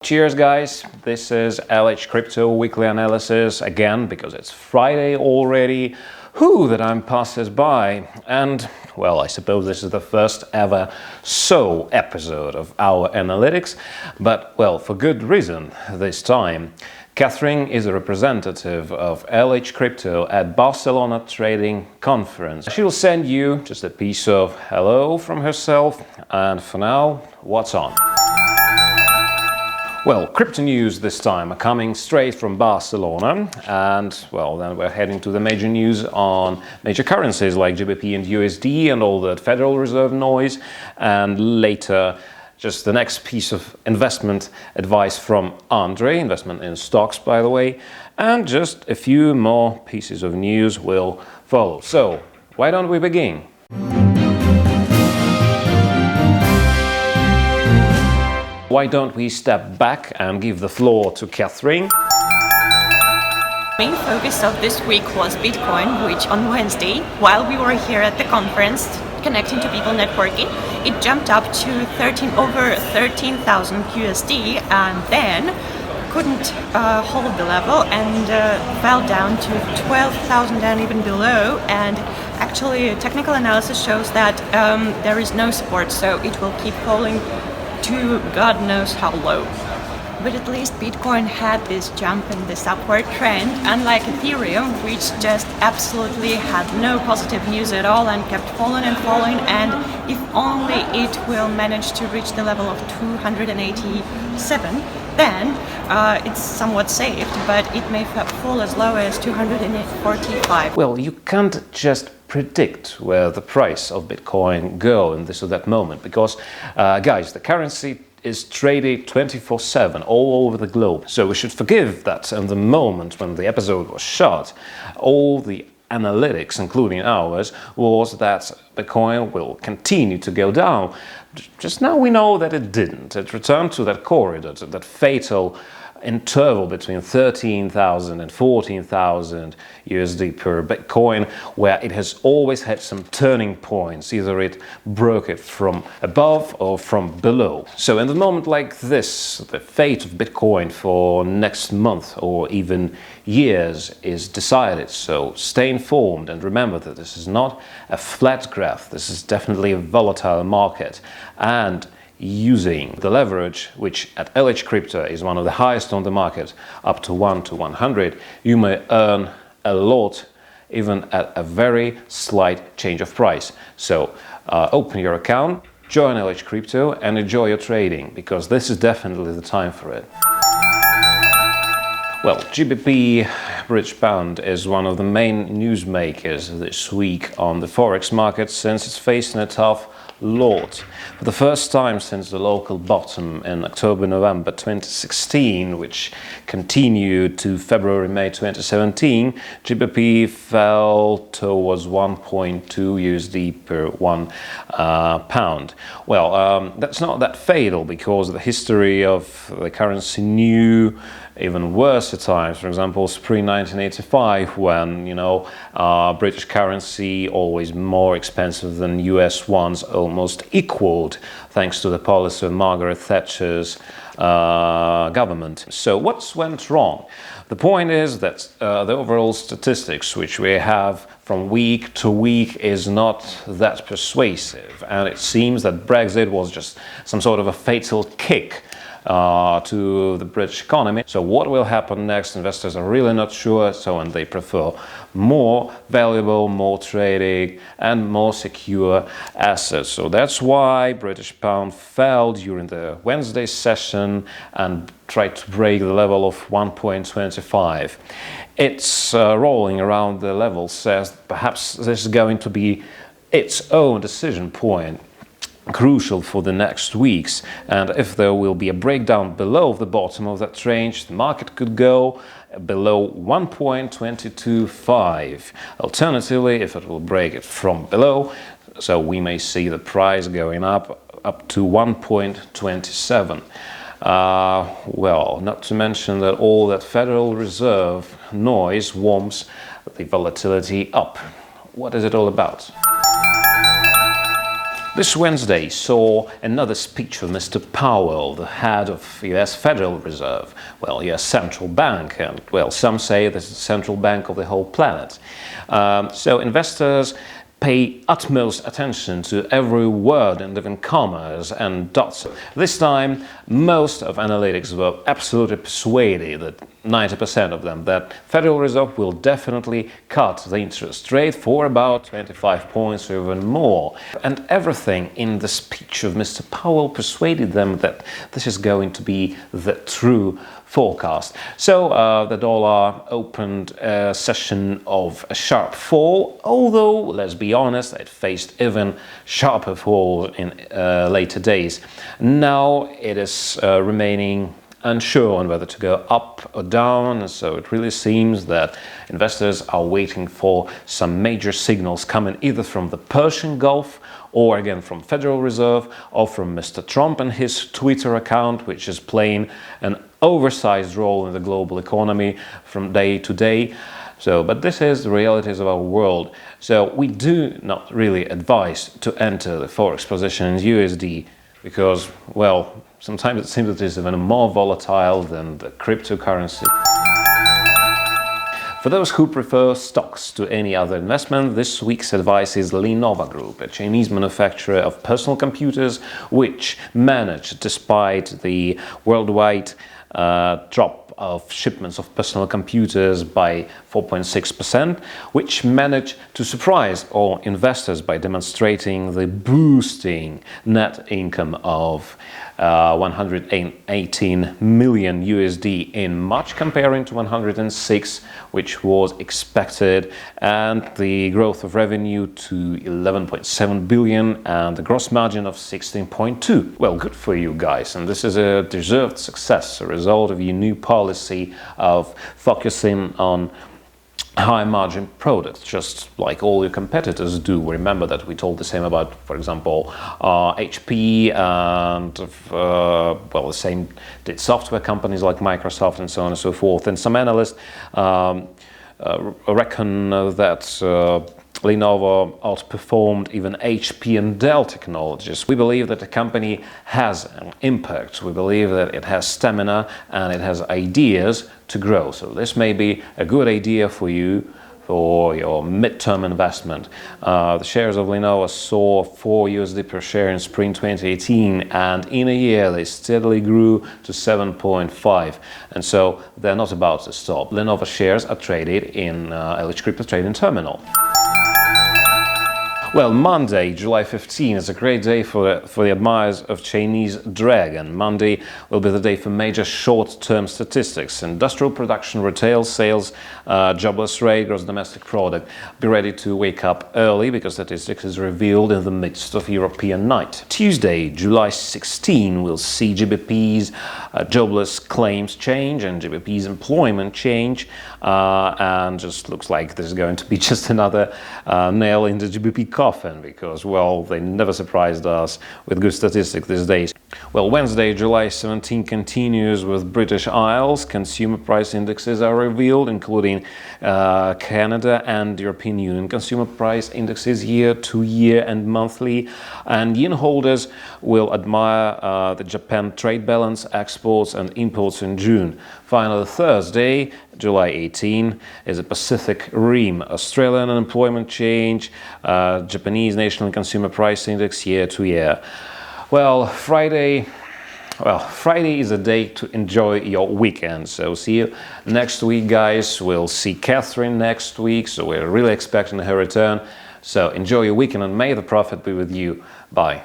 Cheers guys, this is LH Crypto Weekly Analysis again because it's Friday already. Who that I'm passes by, and well, I suppose this is the first ever episode of our analytics, but well, for good reason this time. Catherine is a representative of LH Crypto at Barcelona Trading Conference. She'll send you just a piece of hello from herself, and for now, what's on? Well, crypto news this time are coming straight from Barcelona, and well, then we're heading to the major news on major currencies like GBP and USD and all that Federal Reserve noise, and later just the next piece of investment advice from Andre, investment in stocks by the way, and just a few more pieces of news will follow. So, why don't we begin? Why don't we step back and give the floor to Catherine? Main focus of this week was Bitcoin, which on Wednesday, while we were here at the conference connecting to people networking, it jumped up to over 13,000 USD and then couldn't hold the level and fell down to 12,000 and even below, and actually technical analysis shows that there is no support, so it will keep falling to God knows how low. But at least Bitcoin had this jump and this upward trend, unlike Ethereum, which just absolutely had no positive news at all and kept falling and falling, and if only it will manage to reach the level of 287, then it's somewhat saved, but it may fall as low as 245. Well, you can't just predict where the price of Bitcoin go in this or that moment, because guys, the currency is traded 24/7 all over the globe. So we should forgive that in the moment when the episode was shot, all the analytics, including ours, was that Bitcoin will continue to go down. Just now we know that it didn't. It returned to that corridor, to that fatal interval between 13,000 and 14,000 USD per Bitcoin, where it has always had some turning points. Either it broke it from above or from below. So in the moment like this, the fate of Bitcoin for next month or even years is decided. So stay informed and remember that this is not a flat graph. This is definitely a volatile market, and using the leverage, which at LH Crypto is one of the highest on the market, up to 1 to 100, you may earn a lot even at a very slight change of price. So open your account, join LH Crypto and enjoy your trading, because this is definitely the time for it. Well, GBP British Pound is one of the main newsmakers this week on the Forex market, since it's facing a tough lot. For the first time since the local bottom in October-November 2016, which continued to February-May 2017, GBP fell towards 1.2 USD per £1. Well, that's not that fatal, because the history of the currency knew even worse at times. For example, spring 1985, when British currency, always more expensive than US ones, almost equaled thanks to the policy of Margaret Thatcher's government. So what went wrong? The point is that the overall statistics which we have from week to week is not that persuasive, and it seems that Brexit was just some sort of a fatal kick to the British economy. So what will happen next? Investors are really not sure, and they prefer more valuable, more trading and more secure assets. So that's why British pound fell during the Wednesday session and tried to break the level of 1.25. It's rolling around the level, says perhaps this is going to be its own decision point, crucial for the next weeks, and if there will be a breakdown below the bottom of that range, the market could go below 1.225. Alternatively, if it will break it from below, so we may see the price going up to 1.27. Well, not to mention that all that Federal Reserve noise warms the volatility up. What is it all about? This Wednesday saw another speech of Mr. Powell, the head of US Federal Reserve, well, US Central Bank, and, well, some say this is the central bank of the whole planet. So investors pay utmost attention to every word in different commas and dots. This time, most of analytics were absolutely persuaded, that 90% of them, that Federal Reserve will definitely cut the interest rate for about 25 points or even more. And everything in the speech of Mr. Powell persuaded them that this is going to be the true forecast. So the dollar opened a session of a sharp fall, although, let's be honest, it faced even sharper fall in later days. Now it is remaining unsure on whether to go up or down, so it really seems that investors are waiting for some major signals coming either from the Persian Gulf or again from Federal Reserve or from Mr. Trump and his Twitter account, which is playing an oversized role in the global economy from day to day. But this is the realities of our world. So we do not really advise to enter the forex position in USD because, well, sometimes it seems that it is even more volatile than the cryptocurrency. For those who prefer stocks to any other investment, this week's advice is Lenovo Group, a Chinese manufacturer of personal computers, which managed, despite the worldwide drop of shipments of personal computers by 4.6%, which managed to surprise all investors by demonstrating the boosting net income of 118 million USD in March, comparing to 106, which was expected, and the growth of revenue to 11.7 billion and the gross margin of 16.2. Well, good for you guys, and this is a deserved success, a result of your new policy of focusing on high-margin products, just like all your competitors do. Remember that we told the same about, for example, HP and, well, the same did software companies like Microsoft and so on and so forth. And some analysts reckon that Lenovo outperformed even HP and Dell Technologies. We believe that the company has an impact. We believe that it has stamina and it has ideas to grow. So this may be a good idea for you for your midterm investment. The shares of Lenovo saw $4 per share in spring 2018, and in a year they steadily grew to 7.5. And so they're not about to stop. Lenovo shares are traded in LH Crypto Trading Terminal. Well, Monday, July 15, is a great day for the admirers of Chinese dragon. Monday will be the day for major short-term statistics: industrial production, retail sales, jobless rate, gross domestic product. Be ready to wake up early because statistics is revealed in the midst of European night. Tuesday, July 16, will see GBP's jobless claims change and GBP's employment change, and just looks like this is going to be just another nail in the GBP coffin, because, well, they never surprised us with good statistics these days. Well, Wednesday, July 17 continues with British Isles. Consumer price indexes are revealed, including Canada and European Union consumer price indexes year-to-year and monthly. And yen holders will admire the Japan trade balance, exports and imports in June. Finally, Thursday, July 18, is a Pacific Rim, Australian unemployment change, Japanese national consumer price index year-to-year. Well, Friday is a day to enjoy your weekend. So see you next week, guys. We'll see Catherine next week, so we're really expecting her return. So enjoy your weekend and may the profit be with you. Bye.